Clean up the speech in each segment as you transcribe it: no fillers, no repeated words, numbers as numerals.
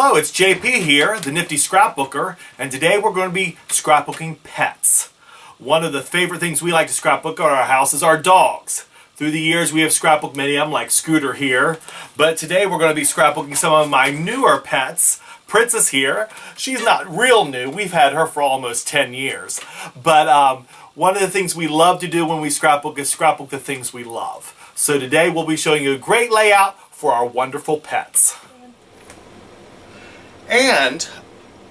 Hello, it's JP here, the Nifty Scrapbooker, and today we're going to be scrapbooking pets. One of the favorite things we like to scrapbook at our house is our dogs. Through the years we have scrapbooked many of them, like Scooter here, but today we're going to be scrapbooking some of my newer pets. Princess here, she's not real new, we've had her for almost 10 years, but one of the things we love to do when we scrapbook is scrapbook the things we love. So today we'll be showing you a great layout for our wonderful pets. And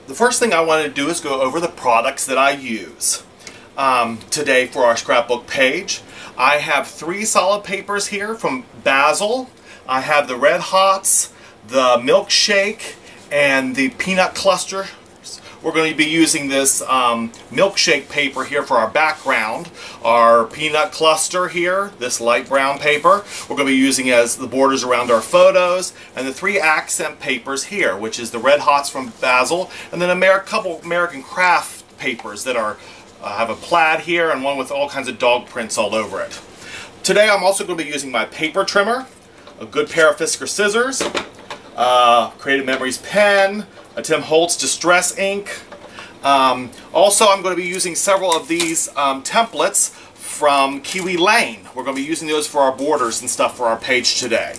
the first thing I want to do is go over the products that I use today for our scrapbook page. I have 3 solid papers here from Basil. I have the Red Hots, the Milkshake, and the Peanut Cluster. We're going to be using this milkshake paper here for our background. Our peanut cluster here, this light brown paper, we're going to be using as the borders around our photos. And the 3 accent papers here, which is the Red Hots from Basil, and then a couple American craft papers that are have a plaid here and one with all kinds of dog prints all over it. Today I'm also going to be using my paper trimmer, a good pair of Fisker scissors, Creative Memories pen, a Tim Holtz Distress ink. Also, I'm going to be using several of these templates from Kiwi Lane. We're going to be using those for our borders and stuff for our page today.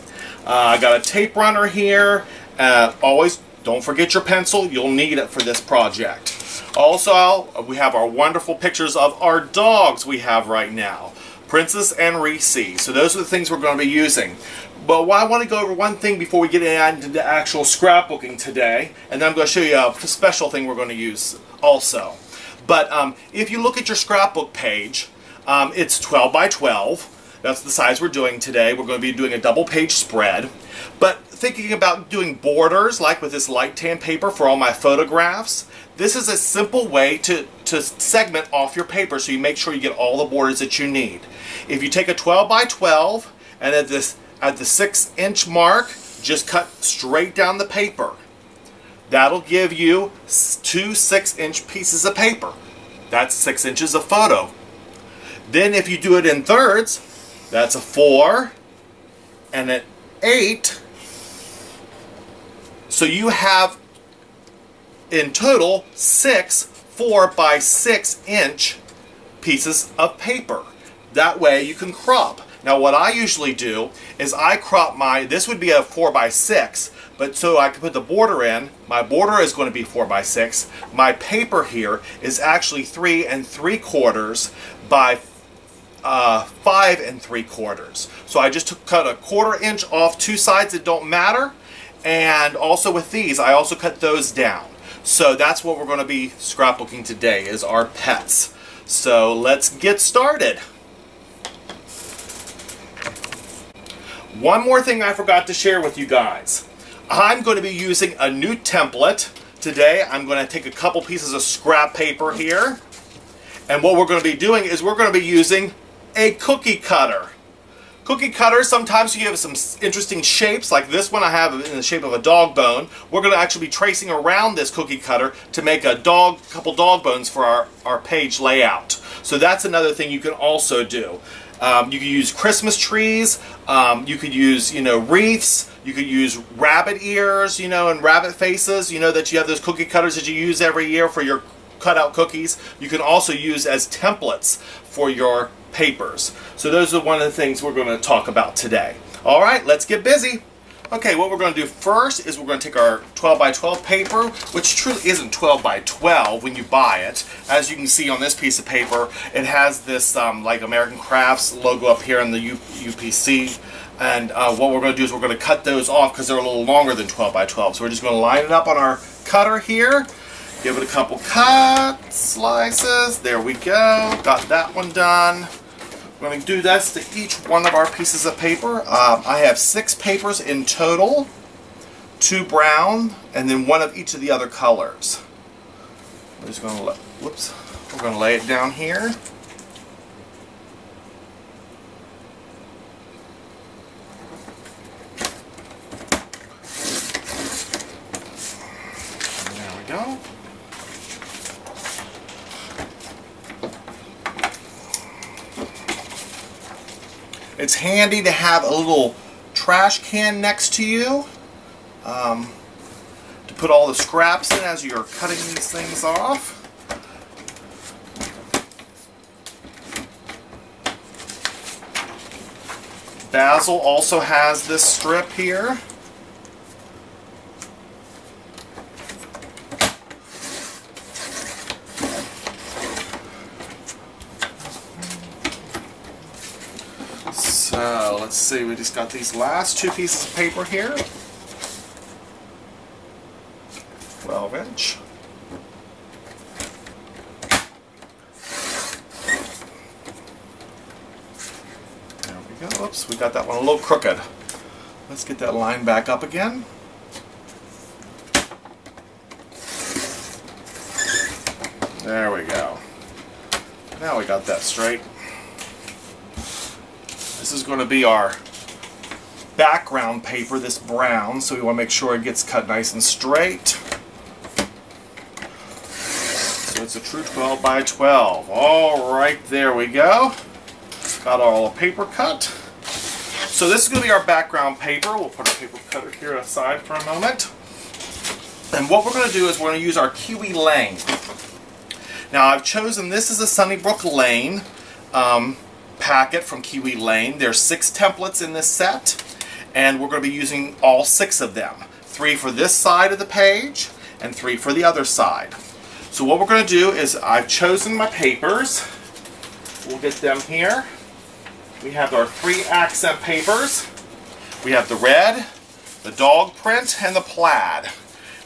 I got a tape runner here. Always don't forget your pencil. You'll need it for this project. Also, we have our wonderful pictures of our dogs we have right now, Princess and Reese. So those are the things we're going to be using. But I want to go over one thing before we get into the actual scrapbooking today, and then I'm going to show you a special thing we're going to use also. But if you look at your scrapbook page, it's 12 by 12. That's the size we're doing today. We're going to be doing a double page spread. But thinking about doing borders, like with this light tan paper for all my photographs, this is a simple way to segment off your paper so you make sure you get all the borders that you need. If you take a 12 by 12 and at the 6-inch mark, just cut straight down the paper. That'll give you 2 6-inch pieces of paper. That's 6 inches of photo. Then if you do it in thirds, that's a 4 and an 8. So you have in total 6 4 by 6-inch pieces of paper. That way you can crop. Now what I usually do is I crop this would be a 4 by 6, but so I can put the border in, my border is going to be 4 by 6. My paper here is actually 3 3/4 by 5 3/4. So I just cut a 1/4 inch off 2 sides that don't matter, and also with these I also cut those down. So that's what we're going to be scrapbooking today, is our pets. So let's get started. One more thing I forgot to share with you guys. I'm going to be using a new template today. I'm going to take a couple pieces of scrap paper here, and what we're going to be doing is we're going to be using a cookie cutter. Cookie cutters, sometimes you have some interesting shapes, like this one I have in the shape of a dog bone. We're going to actually be tracing around this cookie cutter to make a couple dog bones for our page layout. So that's another thing you can also do. You could use Christmas trees, you could use, wreaths, you could use rabbit ears, and rabbit faces, that you have those cookie cutters that you use every year for your cutout cookies. You can also use as templates for your papers. So those are one of the things we're going to talk about today. All right, let's get busy. Okay, what we're going to do first is we're going to take our 12 by 12 paper, which truly isn't 12 by 12 when you buy it. As you can see on this piece of paper, it has this like American Crafts logo up here in the UPC. And what we're going to do is we're going to cut those off because they're a little longer than 12 by 12. So we're just going to line it up on our cutter here. Give it a couple cut slices. There we go. Got that one done. We're going to do this to each one of our pieces of paper. I have 6 papers in total, 2 brown, and then 1 of each of the other colors. We're just going to we're going to lay it down here. There we go. It's handy to have a little trash can next to you to put all the scraps in as you're cutting these things off. Basil also has this strip here. So let's see, we just got these last two pieces of paper here. 12-inch. There we go. Oops, we got that one a little crooked. Let's get that line back up again. There we go. Now we got that straight. This is going to be our background paper, this brown, so we want to make sure it gets cut nice and straight. So it's a true 12 by 12. All right, there we go. Got all the paper cut. So this is going to be our background paper. We'll put our paper cutter here aside for a moment. And what we're going to do is we're going to use our Kiwi Lane. Now I've chosen, this is a Sunnybrook Lane packet from Kiwi Lane. There's 6 templates in this set, and we're going to be using all 6 of them. 3 for this side of the page, and 3 for the other side. So what we're going to do is I've chosen my papers. We'll get them here. We have our 3 accent papers. We have the red, the dog print, and the plaid.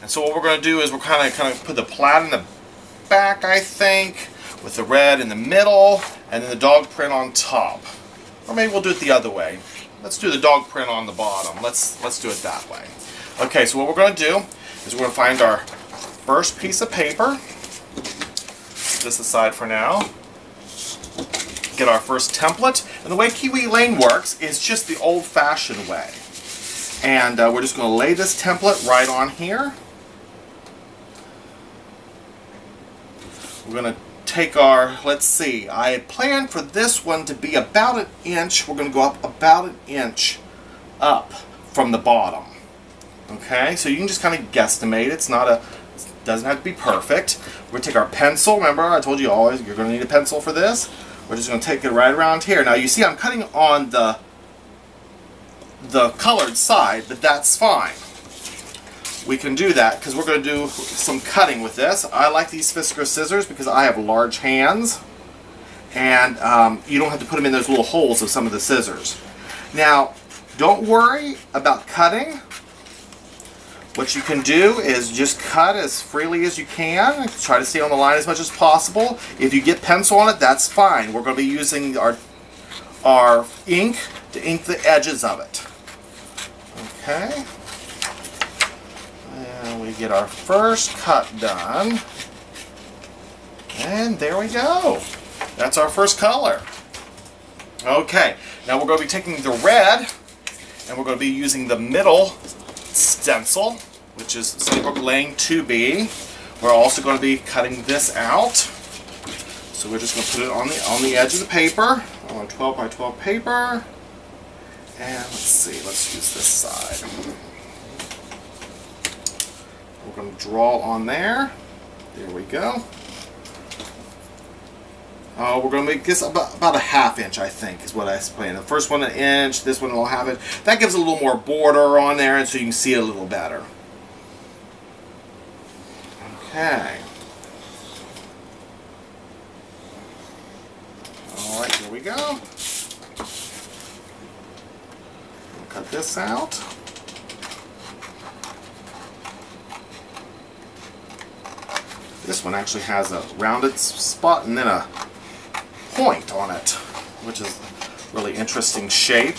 And so what we're going to do is we're kind of put the plaid in the back, I think, with the red in the middle, and then the dog print on top. Or maybe we'll do it the other way. Let's do the dog print on the bottom. Let's do it that way. Okay, so what we're going to do is we're going to find our first piece of paper. Set this aside for now. Get our first template. And the way Kiwi Lane works is just the old-fashioned way. And we're just going to lay this template right on here. We're going to take our, let's see, I had planned for this one to be about an inch. We're going to go up about an inch up from the bottom. Okay, so you can just kind of guesstimate. It's not a, doesn't have to be perfect. We're going to take our pencil. Remember, I told you always you're going to need a pencil for this. We're just going to take it right around here. Now you see I'm cutting on the colored side, but that's fine. We can do that because we're going to do some cutting with this. I like these Fisker scissors because I have large hands, and you don't have to put them in those little holes of some of the scissors. Now, don't worry about cutting. What you can do is just cut as freely as you can. Try to stay on the line as much as possible. If you get pencil on it, that's fine. We're going to be using our ink to ink the edges of it. Okay. And we get our first cut done. And there we go. That's our first color. Okay, now we're going to be taking the red, and we're going to be using the middle stencil, which is Sunnybrook Lane 2B. We're also going to be cutting this out. So we're just going to put it on the edge of the paper, on 12 by 12 paper. And let's see, let's use this side. We're going to draw on there. There we go. We're going to make this about a ½ inch, I think, is what I was planning. The first one an inch, this one will have it. That gives a little more border on there, and so you can see it a little better. Okay. All right, here we go. We'll cut this out. This one actually has a rounded spot and then a point on it, which is a really interesting shape.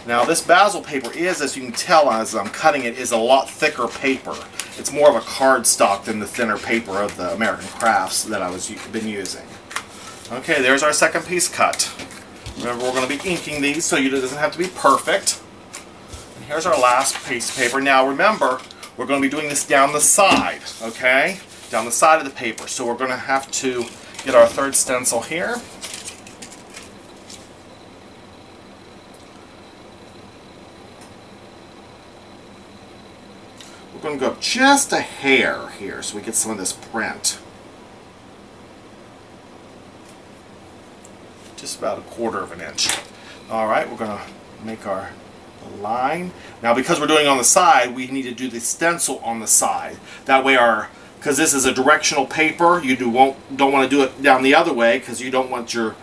Now this basil paper is, as you can tell as I'm cutting it, is a lot thicker paper. It's more of a cardstock than the thinner paper of the American Crafts that I've been using. Okay, there's our second piece cut. Remember, we're going to be inking these so it doesn't have to be perfect. And here's our last piece of paper. Now remember, we're going to be doing this down the side, okay? Down the side of the paper. So we're going to have to get our third stencil here. going to go up just a hair here so we get some of this print. Just about 1/4 of an inch. Alright, we're going to make our line. Now because we're doing on the side, we need to do the stencil on the side. That way because this is a directional paper, you don't want to do it down the other way because you don't want your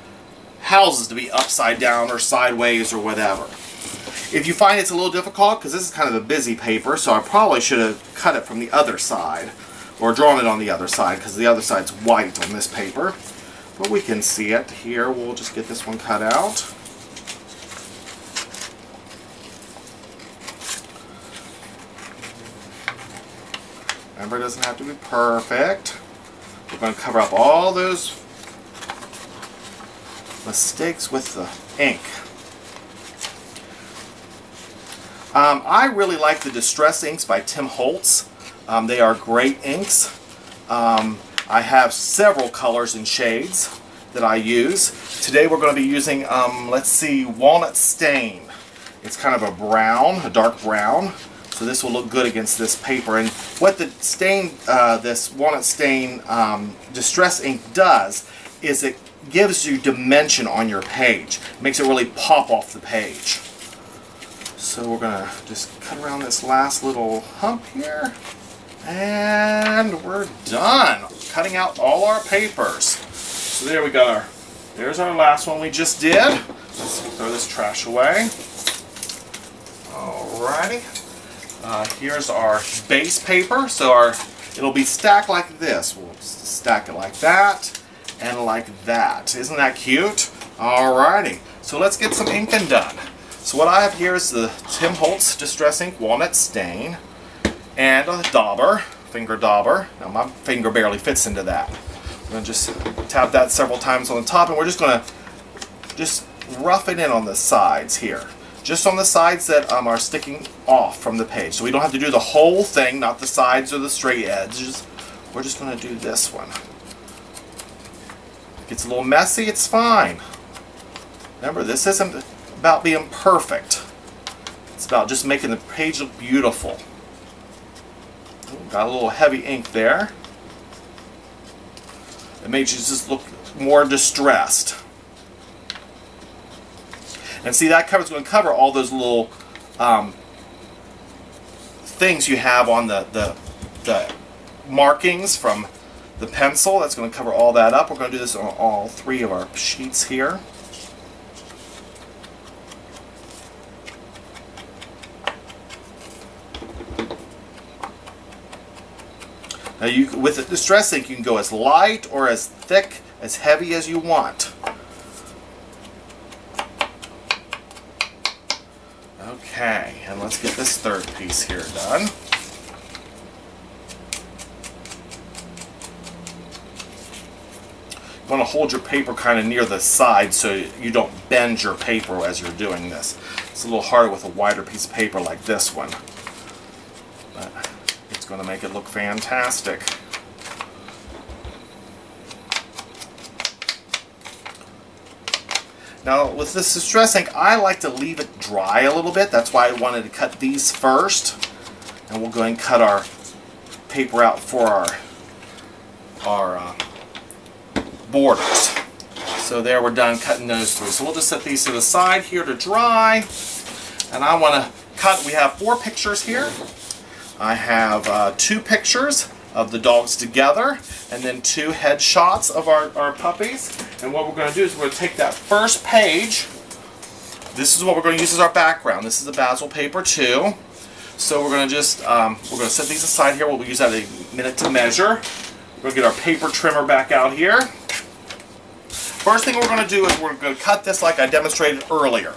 houses to be upside down or sideways or whatever. If you find it's a little difficult, because this is kind of a busy paper, so I probably should have cut it from the other side or drawn it on the other side because the other side's white on this paper. But we can see it here. We'll just get this one cut out. Remember, it doesn't have to be perfect. We're going to cover up all those mistakes with the ink. I really like the Distress inks by Tim Holtz. They are great inks. I have several colors and shades that I use. Today we're going to be using, let's see, Walnut Stain. It's kind of a brown, a dark brown. So this will look good against this paper. And what the stain, this Walnut Stain Distress ink does is it gives you dimension on your page. It makes it really pop off the page. So we're going to just cut around this last little hump here. And we're done. Cutting out all our papers. So there we go. There's our last one we just did. Let's throw this trash away. Alrighty. Here's our base paper. So it'll be stacked like this. We'll stack it like that and like that. Isn't that cute? Alrighty. So let's get some inking done. So what I have here is the Tim Holtz Distress Ink Walnut Stain and a dauber, finger dauber. Now my finger barely fits into that. I'm going to just tap that several times on the top, and we're just going to just rough it in on the sides here. Just on the sides that are sticking off from the page. So we don't have to do the whole thing, not the sides or the straight edges. We're just going to do this one. If it gets a little messy, it's fine. Remember, this isn't about being perfect. It's about just making the page look beautiful. Got a little heavy ink there. It makes you just look more distressed. And see, that cover's going to cover all those little things you have on the markings from the pencil. That's going to cover all that up. We're going to do this on all 3 of our sheets here. Now with the Distress ink, you can go as light or as thick, as heavy as you want. Okay, and let's get this third piece here done. You want to hold your paper kind of near the side so you don't bend your paper as you're doing this. It's a little harder with a wider piece of paper like this one. But it's going to make it look fantastic. Now with this Distress ink, I like to leave it dry a little bit. That's why I wanted to cut these first. And we'll go ahead and cut our paper out for our borders. So there, we're done cutting those through. So we'll just set these to the side here to dry. And I want to cut, we have 4 pictures here. I have 2 pictures of the dogs together, and then 2 headshots of our puppies. And what we're going to do is we're going to take that first page. This is what we're going to use as our background. This is the Basil paper too. So we're going to just we're going to set these aside here. We'll use that a minute to measure. We're going to get our paper trimmer back out here. First thing we're going to do is we're going to cut this like I demonstrated earlier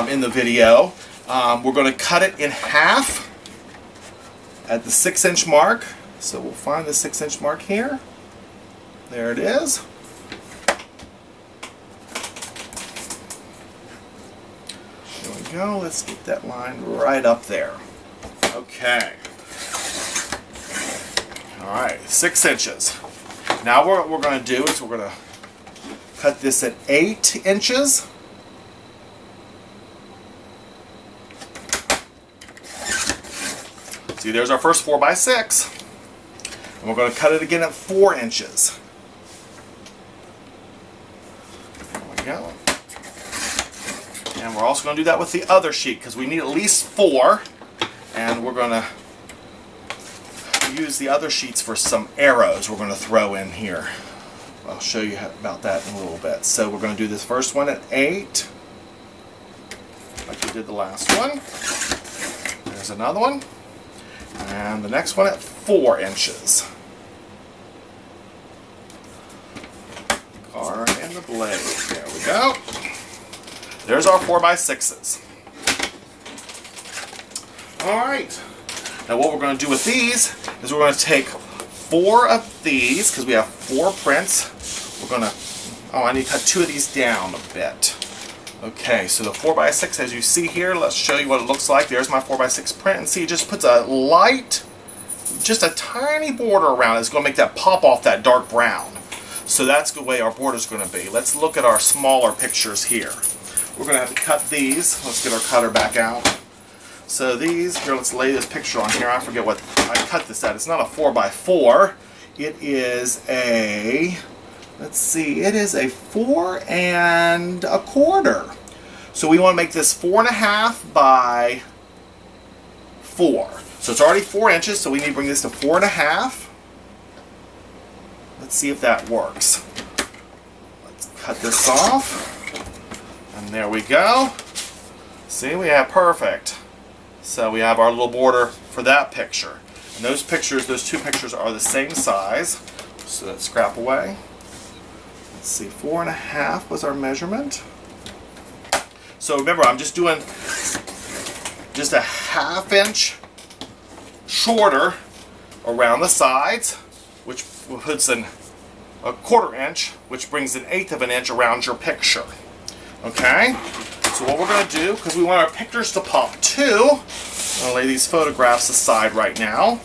in the video. We're going to cut it in half at the 6-inch mark. So we'll find the 6-inch mark here. There it is. There we go. Let's get that line right up there. Okay. Alright, 6 inches. Now what we're going to do is we're going to cut this at 8 inches. See, there's our first 4x6. And we're going to cut it again at 4 inches. There we go. And we're also going to do that with the other sheet because we need at least 4. And we're going to use the other sheets for some arrows we're going to throw in here. I'll show you about that in a little bit. So we're going to do this first one at 8, like we did the last one. There's another one. And the next one at 4 inches. Car and the blade. There we go. There's our 4x6s. Alright. Now what we're going to do with these is we're going to take 4 of these, because we have 4 prints. We're going to, I need to cut 2 of these down a bit. Okay, so the 4x6, as you see here, let's show you what it looks like. There's my 4x6 print, and see, it just puts a light, just a tiny border around it. It's going to make that pop off that dark brown. So that's the way our border is going to be. Let's look at our smaller pictures here. We're going to have to cut these. Let's get our cutter back out. So these, here, let's lay this picture on here. I forget what I cut this at. It's not a 4x4. It is a, let's see, it is a 4 1/4. So we want to make this 4.5 by 4. So it's already 4 inches, so we need to bring this to 4.5. Let's see if that works. Let's cut this off. And there we go. See, we have perfect. So we have our little border for that picture. And those pictures, those 2 pictures are the same size. So let's scrap away. Let's see, 4.5 was our measurement. So remember, I'm just doing just a 1/2 inch shorter around the sides, which puts in a 1/4 inch, which brings an 1/8 of an inch around your picture. Okay? So what we're going to do, because we want our pictures to pop too, I'm going to lay these photographs aside right now.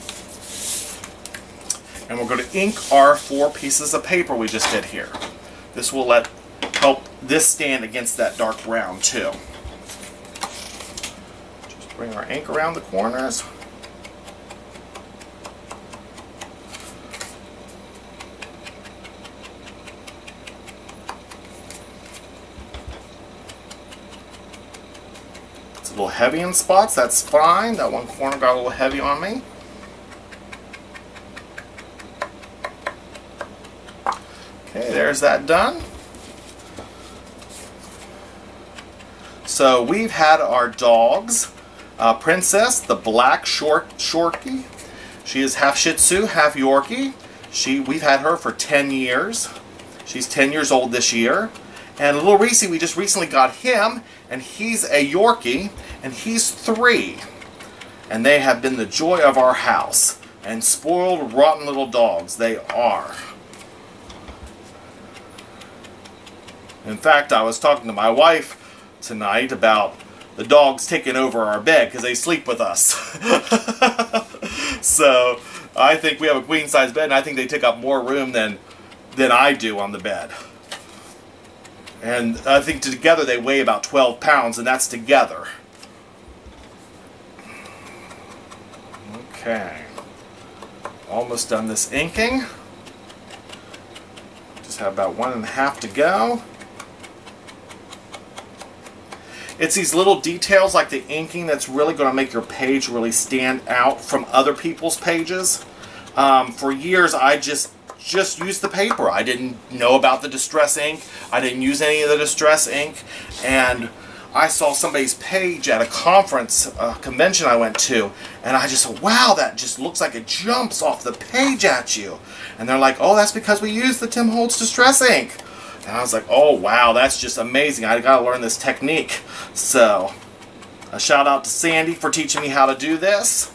And we're going to ink our 4 pieces of paper we just did here. This will help this stand against that dark brown too. Just bring our ink around the corners. It's a little heavy in spots, that's fine. That one corner got a little heavy on me. Okay, there's that done. So we've had our dogs, Princess, the black Shorty. She is half Shih Tzu, half Yorkie. We've had her for 10 years. She's 10 years old this year. And little Reese, we just recently got him, and he's a Yorkie, and he's 3. And they have been the joy of our house. And spoiled, rotten little dogs, they are. In fact, I was talking to my wife tonight about the dogs taking over our bed because they sleep with us. So I think we have a queen size bed, and I think they take up more room than I do on the bed. And I think together they weigh about 12 pounds, and that's together. Okay. Almost done this inking. Just have about 1.5 to go. It's these little details like the inking that's really going to make your page really stand out from other people's pages. For years I just used the paper. I didn't know about the distress ink. I didn't use any of the distress ink. And I saw somebody's page at a conference, a convention I went to, and I just said, wow, that just looks like it jumps off the page at you. And they're like, oh, that's because we use the Tim Holtz distress ink. And I was like, oh wow, that's just amazing. I gotta learn this technique. So, a shout out to Sandy for teaching me how to do this.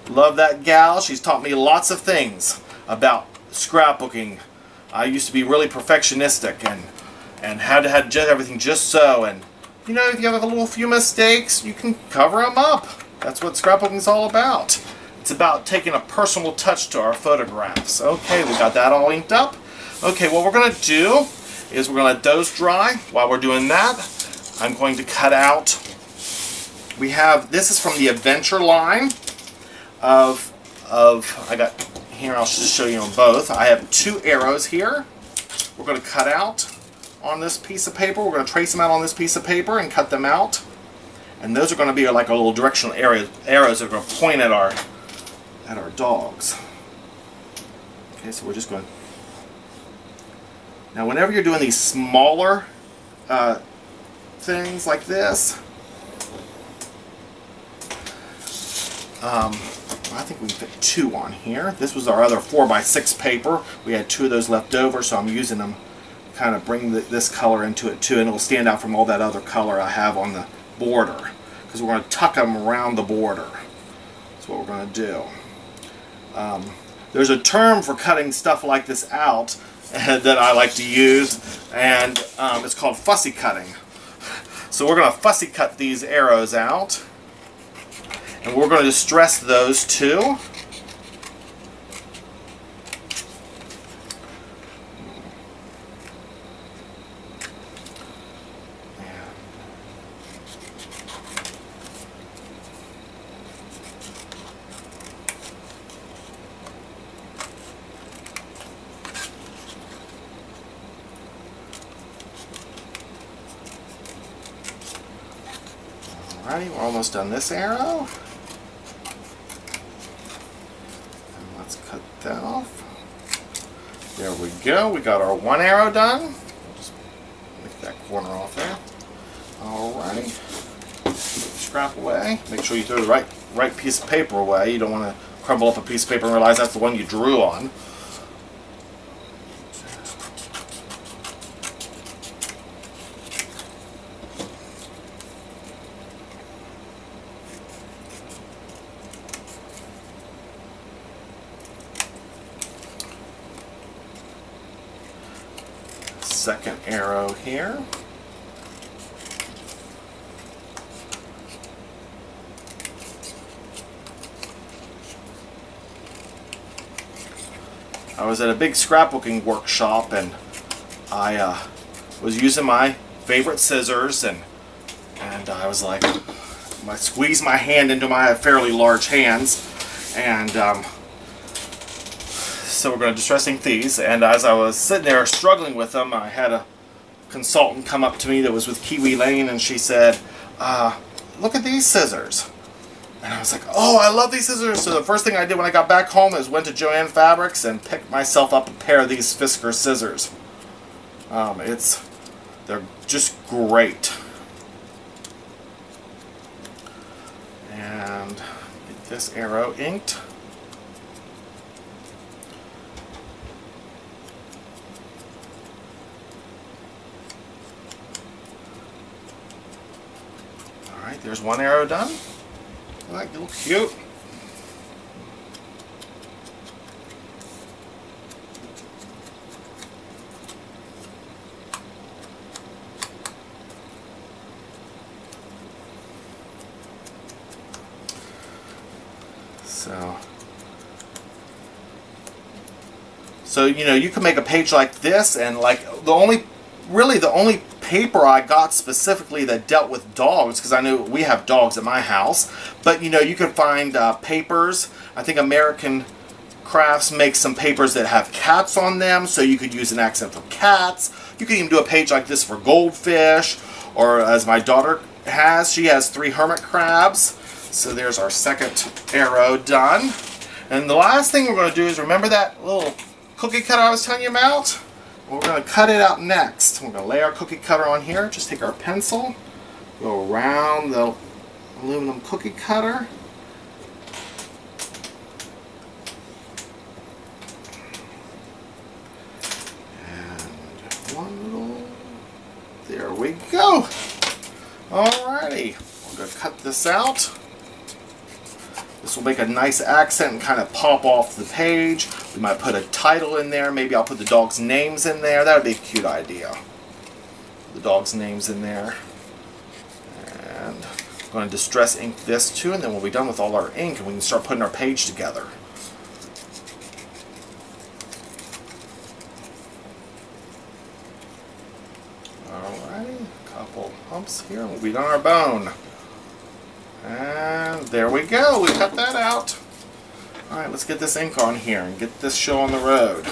Love that gal. She's taught me lots of things about scrapbooking. I used to be really perfectionistic and had to have everything just so. And you know, if you have a little few mistakes, you can cover them up. That's what scrapbooking is all about. It's about taking a personal touch to our photographs. Okay, we got that all inked up. Okay, what we're going to do is we're going to let those dry. While we're doing that, I'm going to cut out We have, this is from the Adventure line of I got here, I'll just show you on both. I have 2 arrows here. We're going to cut out on this piece of paper. We're going to trace them out on this piece of paper and cut them out. And those are going to be like a little directional arrows that are going to point at our dogs. Okay, so we're just going. Now, whenever you're doing these smaller things like this, I think we can fit 2 on here. This was our other 4x6 paper. We had 2 of those left over, so I'm using them kind of bring this color into it too, and it'll stand out from all that other color I have on the border, because we're going to tuck them around the border. That's what we're going to do. There's a term for cutting stuff like this out that I like to use, and it's called fussy cutting. So we're going to fussy cut these arrows out, and we're going to distress those too. Alrighty, we're almost done this arrow. And let's cut that off. There we go. We got our 1 arrow done. We'll just make that corner off there. Alrighty. Scrap away. Make sure you throw the right piece of paper away. You don't want to crumble up a piece of paper and realize that's the one you drew on. Second arrow here. I was at a big scrapbooking workshop, and I was using my favorite scissors, and I was like, I squeezed my hand into my fairly large hands, and so we're going to distress ink these. And as I was sitting there struggling with them, I had a consultant come up to me that was with Kiwi Lane, and she said, look at these scissors. And I was like, oh, I love these scissors. So the first thing I did when I got back home is went to Joann Fabrics and picked myself up a pair of these Fisker scissors. They're just great. And get this arrow inked. Alright, there's 1 arrow done. Alright, you look cute. So you know, you can make a page like this, and like the only paper I got specifically that dealt with dogs, because I knew we have dogs at my house, but you know, you can find papers. I think American Crafts makes some papers that have cats on them, so you could use an accent for cats. You could even do a page like this for goldfish, or as my daughter has, she has 3 hermit crabs. So there's our second arrow done. And the last thing we're going to do is, remember that little cookie cutter I was telling you about? We're going to cut it out next. We're going to lay our cookie cutter on here. Just take our pencil, go around the aluminum cookie cutter. And one little, there we go. Alrighty, we're going to cut this out. This will make a nice accent and kind of pop off the page. We might put a title in there. Maybe I'll put the dog's names in there. That would be a cute idea. The dog's names in there. And I'm going to distress ink this too, and then we'll be done with all our ink and we can start putting our page together. Alrighty, a couple humps here and we'll be done our bone. And there we go. We cut that out. All right, let's get this ink on here and get this show on the road.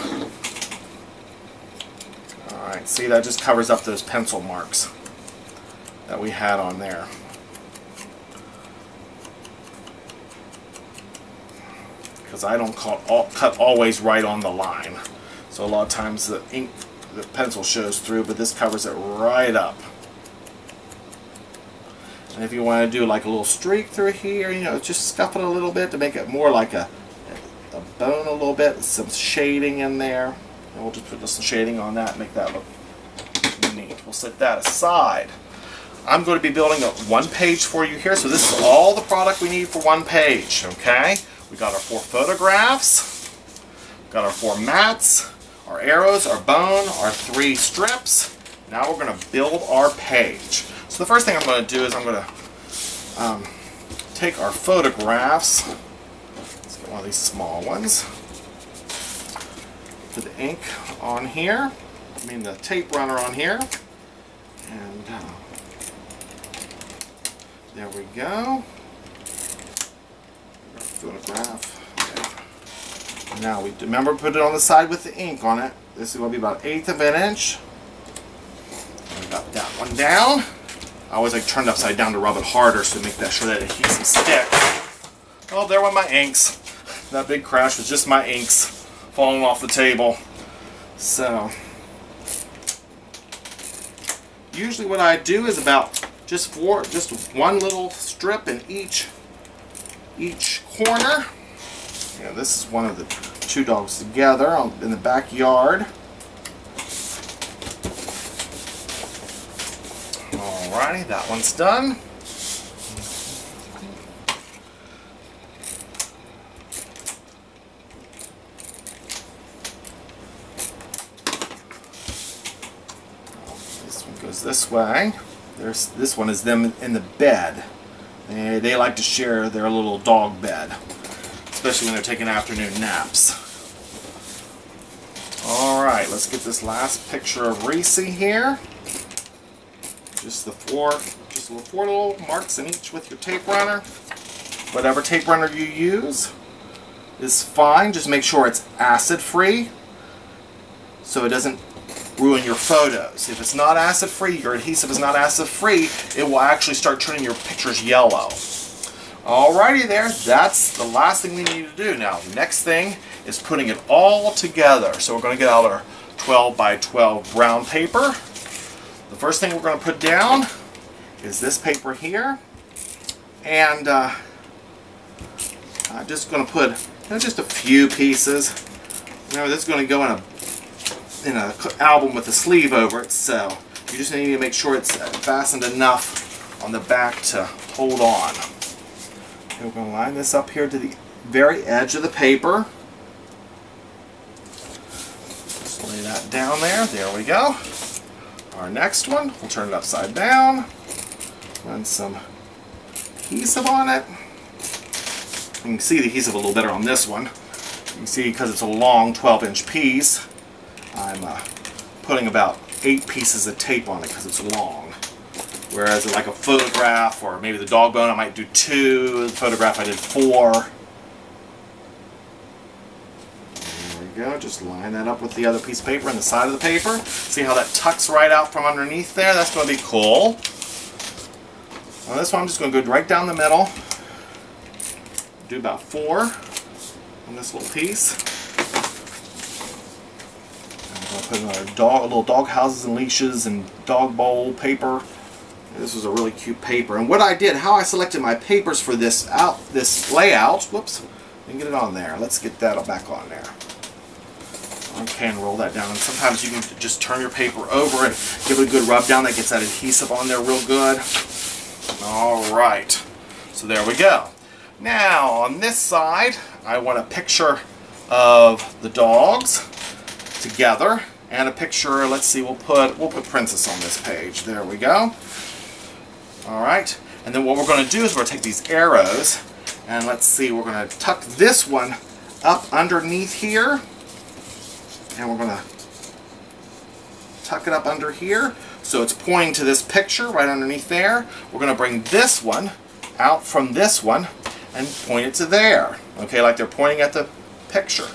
All right, see, that just covers up those pencil marks that we had on there. Because I don't cut always right on the line. So a lot of times the ink, the pencil shows through, but this covers it right up. And if you want to do like a little streak through here, you know, just scuff it a little bit to make it more like a bone a little bit, some shading in there. And we'll just put some shading on that and make that look neat. We'll set that aside. I'm going to be building a one page for you here, so this is all the product we need for one page, okay? We got our 4 photographs, got our 4 mats, our arrows, our bone, our 3 strips. Now we're going to build our page. So the first thing I'm going to do is I'm going to take our photographs. Let's get one of these small ones. Put the ink on here. I mean the tape runner on here. And there we go. Photograph. Okay. Now we remember put it on the side with the ink on it. This is going to be about 1/8 of an inch. We got that one down. I always like turn it upside down to rub it harder so to make that sure that adhesive sticks. Oh, there went my inks. That big crash was just my inks falling off the table. So usually what I do is about just one little strip in each corner. Yeah, this is one of the 2 dogs together in the backyard. Alrighty, that one's done. This one goes this way. This one is them in the bed. They like to share their little dog bed, especially when they're taking afternoon naps. Alright, let's get this last picture of Reese here. Just the 4 little marks in each with your tape runner. Whatever tape runner you use is fine. Just make sure it's acid free so it doesn't ruin your photos. If it's not acid free, your adhesive is not acid free, it will actually start turning your pictures yellow. Alrighty there, that's the last thing we need to do. Now, next thing is putting it all together. So we're going to get out our 12 by 12 brown paper. The first thing we're going to put down is this paper here. And I'm just going to put just a few pieces. Remember, this is going to go in an album with a sleeve over it, so you just need to make sure it's fastened enough on the back to hold on. Okay, we're going to line this up here to the very edge of the paper. Just lay that down there. There we go. Our next one, we'll turn it upside down. Run some adhesive on it. You can see the adhesive a little better on this one. You can see because it's a long 12-inch piece, I'm putting about 8 pieces of tape on it because it's long. Whereas like a photograph or maybe the dog bone, I might do 2. The photograph I did 4. There we go. Just line that up with the other piece of paper on the side of the paper. See how that tucks right out from underneath there? That's going to be cool. On this one, I'm just going to go right down the middle. Do about 4 on this little piece. I'm going to put another little dog houses and leashes and dog bowl paper. This was a really cute paper. And what I did, how I selected my papers for this layout, whoops, didn't get it on there. Let's get that back on there. Okay, and roll that down. And sometimes you can just turn your paper over and give it a good rub down. That gets that adhesive on there real good. Alright, so there we go. Now, on this side, I want a picture of the dogs together. And a picture, let's see, we'll put Princess on this page. There we go. Alright, and then what we're going to do is we're going to take these arrows, and let's see, we're going to tuck this one up underneath here, and we're going to tuck it up under here, so it's pointing to this picture right underneath there. We're going to bring this one out from this one and point it to there. Okay, like they're pointing at the picture.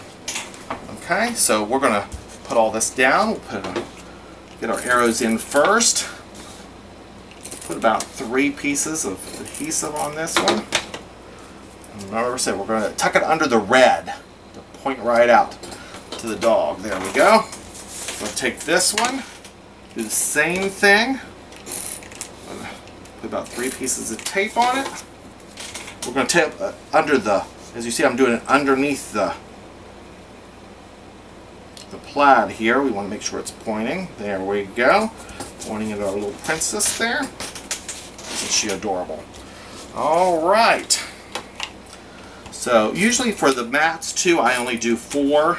Okay, so we're going to put all this down. We'll get our arrows in first. Put about 3 pieces of adhesive on this one. And remember I said we're going to tuck it under the red to point right out to the dog. There we go. We're going to take this one, do the same thing. Put about 3 pieces of tape on it. We're going to tape under the, as you see I'm doing it underneath the plaid here. We want to make sure it's pointing. There we go. Pointing at our little princess there. Isn't she adorable? Alright. So usually for the mats too, I only do 4.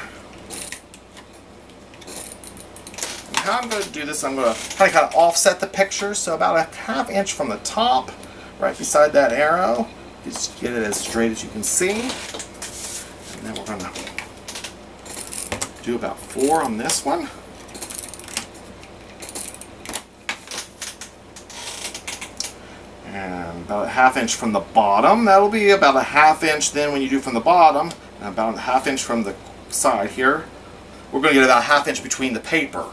And how I'm going to do this, I'm going to kind of offset the picture. So about a ½ inch from the top, right beside that arrow. Just get it as straight as you can see. And then we're going to do about 4 on this one. And about a ½ inch from the bottom. That'll be about a ½ inch then when you do from the bottom. And about a ½ inch from the side here. We're going to get about a ½ inch between the paper.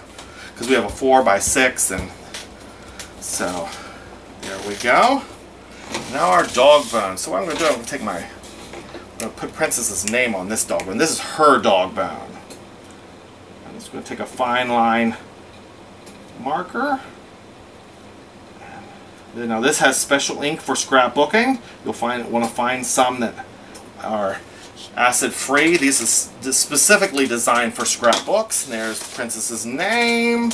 Because we have a 4x6, and so there we go. Now our dog bone. So what I'm going to do, I'm going to put Princess's name on this dog bone. This is her dog bone. I'm just going to take a fine line marker. Now this has special ink for scrapbooking. You'll want to find some that are acid-free. These is specifically designed for scrapbooks. And there's Princess's name.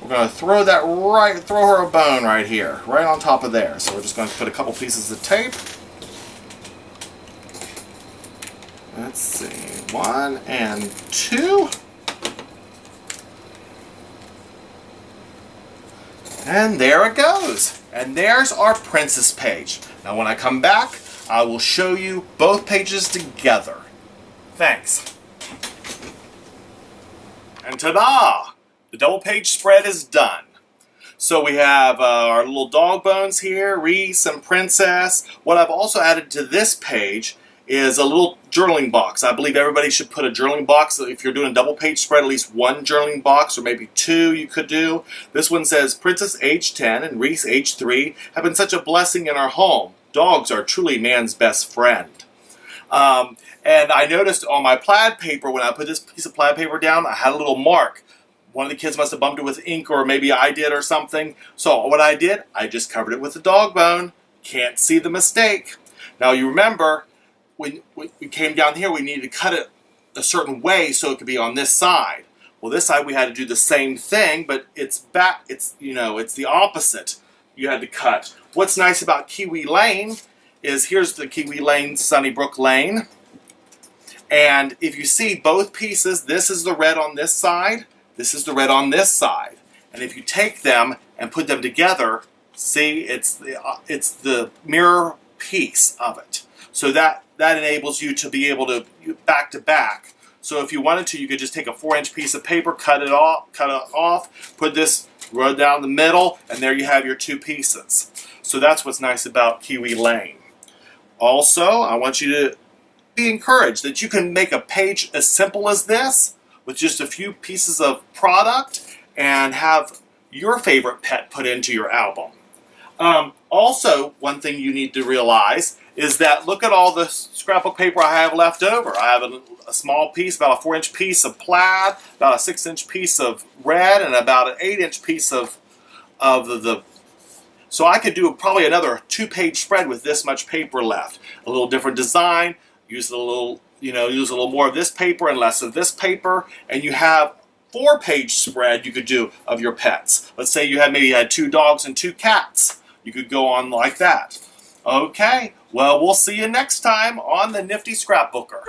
We're going to throw her a bone right here, right on top of there. So we're just going to put a couple pieces of tape. Let's see, 1 and 2. And there it goes. And there's our princess page. Now when I come back, I will show you both pages together. Thanks. And ta-da! The double page spread is done. So we have our little dog bones here, Reese and Princess. What I've also added to this page is a little journaling box. I believe everybody should put a journaling box. If you're doing a double page spread, at least 1 journaling box, or maybe 2 you could do. This one says, Princess age 10 and Reese age 3 have been such a blessing in our home. Dogs are truly man's best friend. And I noticed on my plaid paper, when I put this piece of plaid paper down, I had a little mark. One of the kids must have bumped it with ink, or maybe I did or something. So what I did, I just covered it with a dog bone. Can't see the mistake. Now you remember, when we came down here, we needed to cut it a certain way so it could be on this side. Well, this side we had to do the same thing, but it's back. It's the opposite. You had to cut. What's nice about Kiwi Lane is here's the Kiwi Lane, Sunnybrook Lane, and if you see both pieces, this is the red on this side. This is the red on this side, and if you take them and put them together, see it's the mirror piece of it. So that enables you to be able to back to back. So if you wanted to, you could just take a 4-inch piece of paper, cut it off, put this right down the middle, and there you have your 2 pieces. So that's what's nice about Kiwi Lane. Also, I want you to be encouraged that you can make a page as simple as this with just a few pieces of product and have your favorite pet put into your album. Also, one thing you need to realize is that look at all the scrapbook paper I have left over. I have a small piece, about a 4-inch piece of plaid, about a 6-inch piece of red, and about an 8-inch piece of the. So I could do probably another 2-page spread with this much paper left. A little different design, use a little more of this paper and less of this paper, and you have 4-page spread you could do of your pets. Let's say you maybe had 2 dogs and 2 cats. You could go on like that. Okay, well, we'll see you next time on the Nifty Scrapbooker.